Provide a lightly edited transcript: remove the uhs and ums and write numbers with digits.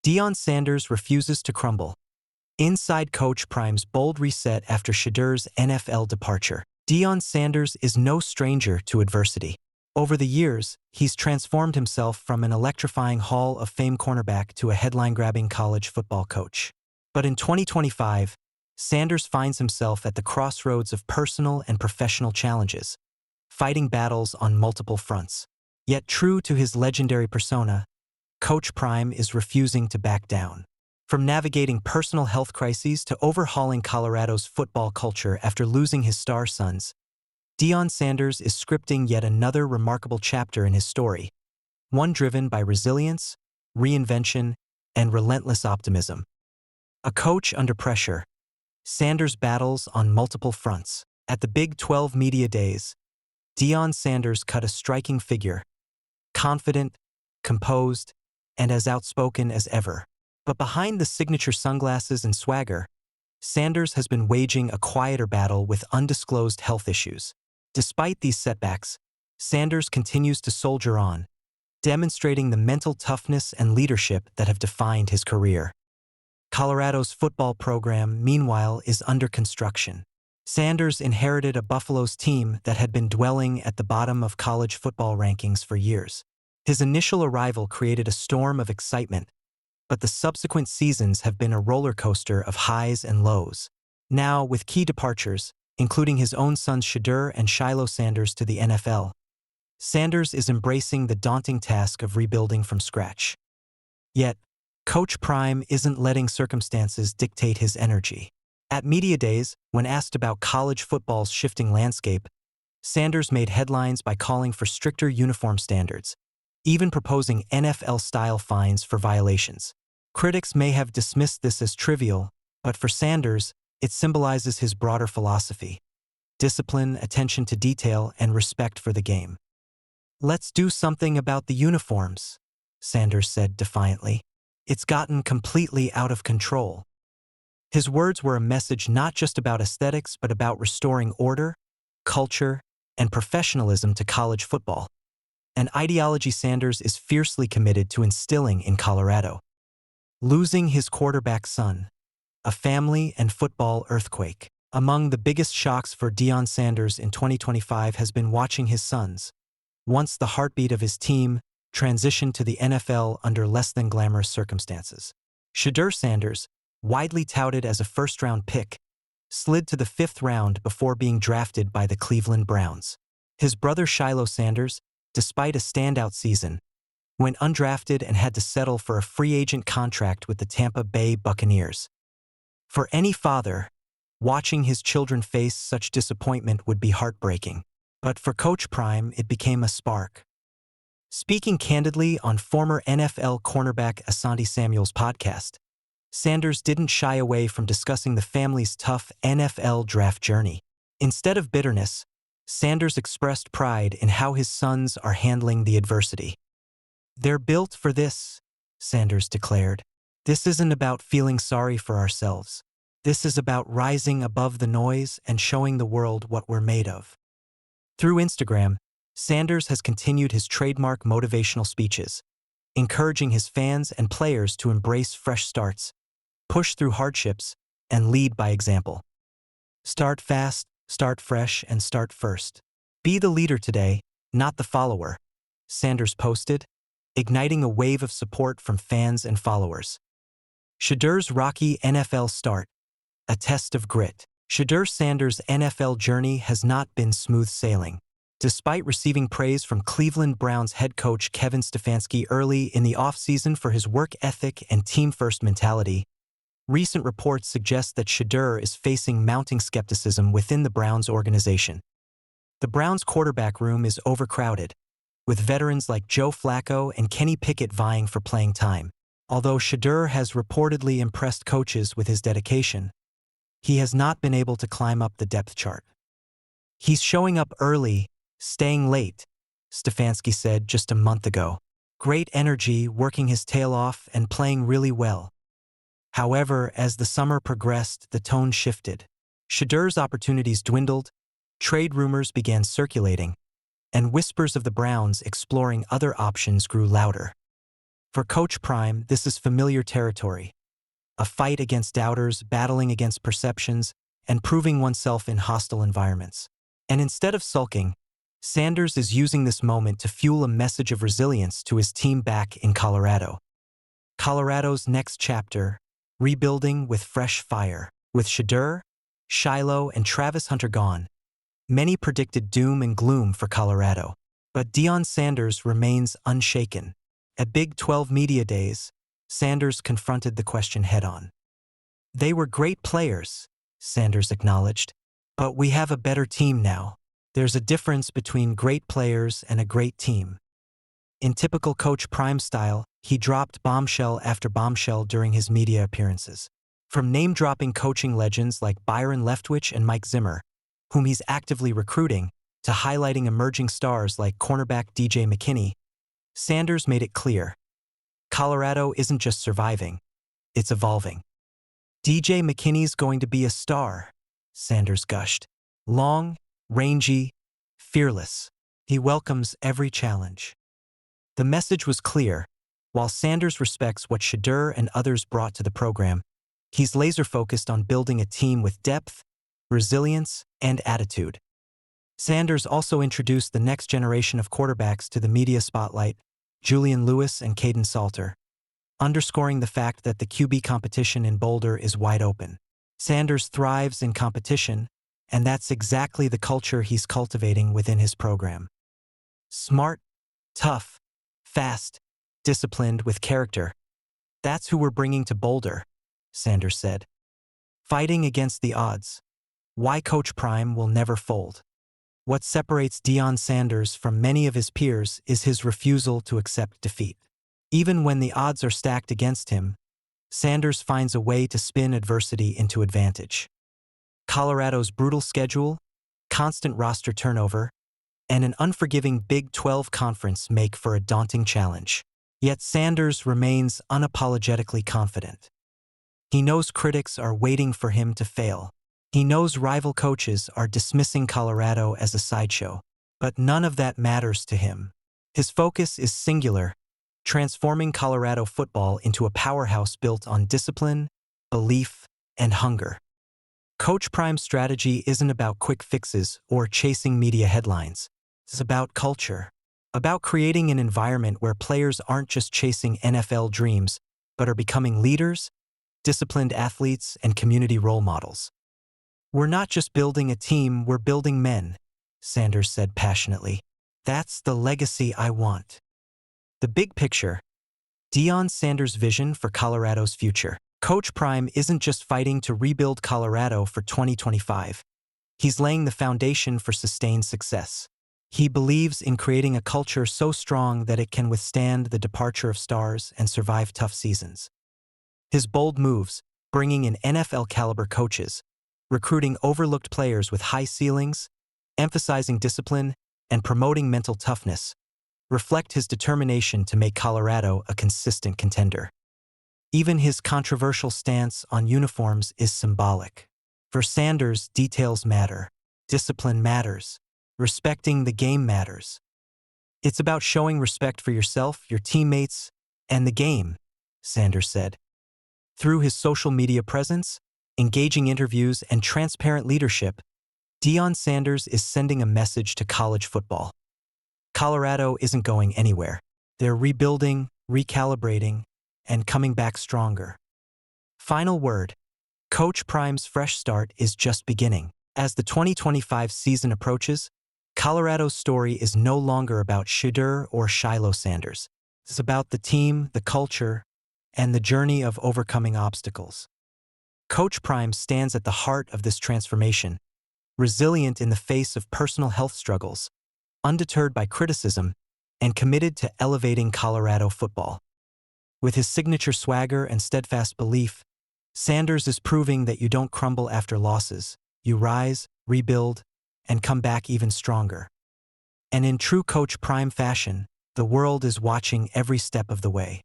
Deion Sanders refuses to crumble. Inside Coach Prime's bold reset after Shedeur's NFL departure. Deion Sanders is no stranger to adversity. Over the years, he's transformed himself from an electrifying Hall of Fame cornerback to a headline-grabbing college football coach. But in 2025, Sanders finds himself at the crossroads of personal and professional challenges, fighting battles on multiple fronts. Yet true to his legendary persona, Coach Prime is refusing to back down. From navigating personal health crises to overhauling Colorado's football culture after losing his star sons, Deion Sanders is scripting yet another remarkable chapter in his story, one driven by resilience, reinvention, and relentless optimism. A coach under pressure, Sanders battles on multiple fronts. At the Big 12 Media Days, Deion Sanders cut a striking figure, confident, composed, and as outspoken as ever. But behind the signature sunglasses and swagger, Sanders has been waging a quieter battle with undisclosed health issues. Despite these setbacks, Sanders continues to soldier on, demonstrating the mental toughness and leadership that have defined his career. Colorado's football program, meanwhile, is under construction. Sanders inherited a Buffalo's team that had been dwelling at the bottom of college football rankings for years. His initial arrival created a storm of excitement, but the subsequent seasons have been a roller coaster of highs and lows. Now, with key departures, including his own sons Shedeur and Shiloh Sanders to the NFL, Sanders is embracing the daunting task of rebuilding from scratch. Yet, Coach Prime isn't letting circumstances dictate his energy. At Media Days, when asked about college football's shifting landscape, Sanders made headlines by calling for stricter uniform standards, even proposing NFL-style fines for violations. Critics may have dismissed this as trivial, but for Sanders, it symbolizes his broader philosophy: discipline, attention to detail, and respect for the game. "Let's do something about the uniforms," Sanders said defiantly. "It's gotten completely out of control." His words were a message not just about aesthetics but about restoring order, culture, and professionalism to college football, an ideology Sanders is fiercely committed to instilling in Colorado. Losing his quarterback son, a family and football earthquake. Among the biggest shocks for Deion Sanders in 2025 has been watching his sons, once the heartbeat of his team, transition to the NFL under less than glamorous circumstances. Shedeur Sanders, widely touted as a first-round pick, slid to the 5th round before being drafted by the Cleveland Browns. His brother Shiloh Sanders, despite a standout season, went undrafted and had to settle for a free agent contract with the Tampa Bay Buccaneers. For any father, watching his children face such disappointment would be heartbreaking. But for Coach Prime, it became a spark. Speaking candidly on former NFL cornerback Asante Samuel's podcast, Sanders didn't shy away from discussing the family's tough NFL draft journey. Instead of bitterness, Sanders expressed pride in how his sons are handling the adversity. "They're built for this," Sanders declared. "This isn't about feeling sorry for ourselves. This is about rising above the noise and showing the world what we're made of." Through Instagram, Sanders has continued his trademark motivational speeches, encouraging his fans and players to embrace fresh starts, push through hardships, and lead by example. "Start fast, start fresh, and start first. Be the leader today, not the follower," Sanders posted, igniting a wave of support from fans and followers. Shedeur's rocky NFL start, a test of grit. Shedeur Sanders' NFL journey has not been smooth sailing. Despite receiving praise from Cleveland Browns head coach Kevin Stefanski early in the offseason for his work ethic and team-first mentality, recent reports suggest that Shedeur is facing mounting skepticism within the Browns organization. The Browns' quarterback room is overcrowded, with veterans like Joe Flacco and Kenny Pickett vying for playing time. Although Shedeur has reportedly impressed coaches with his dedication, he has not been able to climb up the depth chart. "He's showing up early, staying late," Stefanski said just a month ago. "Great energy, working his tail off, and playing really well." However, as the summer progressed, the tone shifted. Shedeur's opportunities dwindled, trade rumors began circulating, and whispers of the Browns exploring other options grew louder. For Coach Prime, this is familiar territory. A fight against doubters, battling against perceptions, and proving oneself in hostile environments. And instead of sulking, Sanders is using this moment to fuel a message of resilience to his team back in Colorado. Colorado's next chapter, rebuilding with fresh fire. With Shedeur, Shiloh, and Travis Hunter gone, many predicted doom and gloom for Colorado. But Deion Sanders remains unshaken. At Big 12 Media Days, Sanders confronted the question head-on. "They were great players," Sanders acknowledged, "but we have a better team now. There's a difference between great players and a great team." In typical Coach Prime style, he dropped bombshell after bombshell during his media appearances. From name-dropping coaching legends like Byron Leftwich and Mike Zimmer, whom he's actively recruiting, to highlighting emerging stars like cornerback DJ McKinney, Sanders made it clear: Colorado isn't just surviving, it's evolving. DJ McKinney's going to be a star, Sanders gushed. Long, rangy, fearless. He welcomes every challenge. The message was clear. While Sanders respects what Shedeur and others brought to the program, he's laser-focused on building a team with depth, resilience, and attitude. Sanders also introduced the next generation of quarterbacks to the media spotlight, Julian Lewis and Caden Salter, underscoring the fact that the QB competition in Boulder is wide open. Sanders thrives in competition, and that's exactly the culture he's cultivating within his program. Smart, tough, fast, disciplined with character. That's who we're bringing to Boulder, Sanders said. Fighting against the odds. Why Coach Prime will never fold. What separates Deion Sanders from many of his peers is his refusal to accept defeat. Even when the odds are stacked against him, Sanders finds a way to spin adversity into advantage. Colorado's brutal schedule, constant roster turnover, and an unforgiving Big 12 conference make for a daunting challenge. Yet Sanders remains unapologetically confident. He knows critics are waiting for him to fail. He knows rival coaches are dismissing Colorado as a sideshow, but none of that matters to him. His focus is singular, transforming Colorado football into a powerhouse built on discipline, belief, and hunger. Coach Prime's strategy isn't about quick fixes or chasing media headlines. It's about culture, about creating an environment where players aren't just chasing NFL dreams, but are becoming leaders, disciplined athletes, and community role models. "We're not just building a team, we're building men," Sanders said passionately. "That's the legacy I want." The big picture, Deion Sanders' vision for Colorado's future. Coach Prime isn't just fighting to rebuild Colorado for 2025. He's laying the foundation for sustained success. He believes in creating a culture so strong that it can withstand the departure of stars and survive tough seasons. His bold moves, bringing in NFL-caliber coaches, recruiting overlooked players with high ceilings, emphasizing discipline, and promoting mental toughness, reflect his determination to make Colorado a consistent contender. Even his controversial stance on uniforms is symbolic. For Sanders, details matter, discipline matters, respecting the game matters. It's about showing respect for yourself, your teammates, and the game, Sanders said. Through his social media presence, engaging interviews, and transparent leadership, Deion Sanders is sending a message to college football. Colorado isn't going anywhere. They're rebuilding, recalibrating, and coming back stronger. Final word. Coach Prime's fresh start is just beginning. As the 2025 season approaches, Colorado's story is no longer about Shedeur or Shiloh Sanders. It's about the team, the culture, and the journey of overcoming obstacles. Coach Prime stands at the heart of this transformation, resilient in the face of personal health struggles, undeterred by criticism, and committed to elevating Colorado football. With his signature swagger and steadfast belief, Sanders is proving that you don't crumble after losses. You rise, rebuild, and come back even stronger. And in true Coach Prime fashion, the world is watching every step of the way.